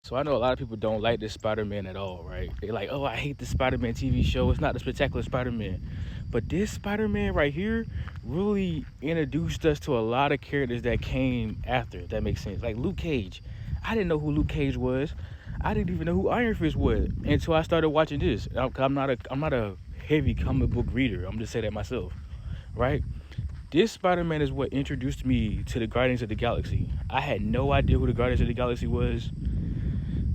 So I know a lot of people don't like this Spider-Man at all, right? They like, oh, I hate the Spider-Man TV show. It's not the spectacular Spider-Man. But this Spider-Man right here really introduced us to a lot of characters that came after, if that makes sense. Like Luke Cage. I didn't know who Luke Cage was. I didn't even know who Iron Fist was until I started watching this. I'm not a heavy comic book reader. I'm just saying that myself, right? This Spider-Man is what introduced me to the Guardians of the Galaxy. I had no idea who the Guardians of the Galaxy was.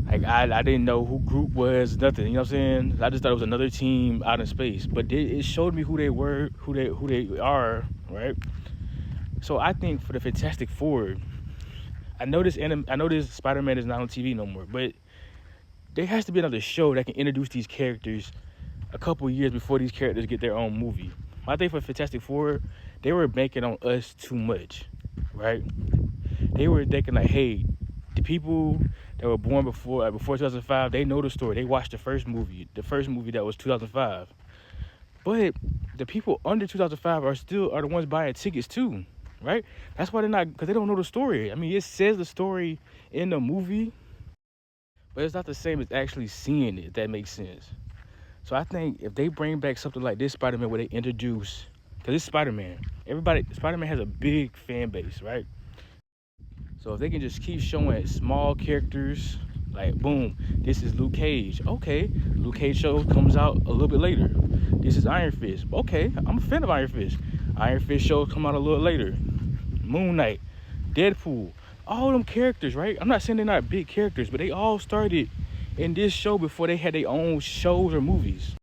Like I didn't know who Groot was, nothing. You know what I'm saying? I just thought it was another team out in space. But it showed me who they were, who they are, right? So I think for the Fantastic Four, I know this Spider-Man is not on TV no more, but there has to be another show that can introduce these characters a couple years before these characters get their own movie. I think for Fantastic Four, they were banking on us too much, right? They were thinking like, hey, the people that were born before 2005, they know the story. They watched the first movie that was 2005. But the people under 2005 are the ones buying tickets too, right? That's why they're not, because they don't know the story. I mean, it says the story in the movie, but it's not the same as actually seeing it, if that makes sense. So I think if they bring back something like this Spider-Man where they introduce, because it's Spider-Man, Spider-Man has a big fan base, right? So if they can just keep showing small characters, like boom, this is Luke Cage. Okay, Luke Cage show comes out a little bit later. This is Iron Fist. Okay, I'm a fan of Iron Fist. Iron Fist shows come out a little later. Moon Knight, Deadpool, all them characters, right? I'm not saying they're not big characters, but they all started in this show before they had their own shows or movies.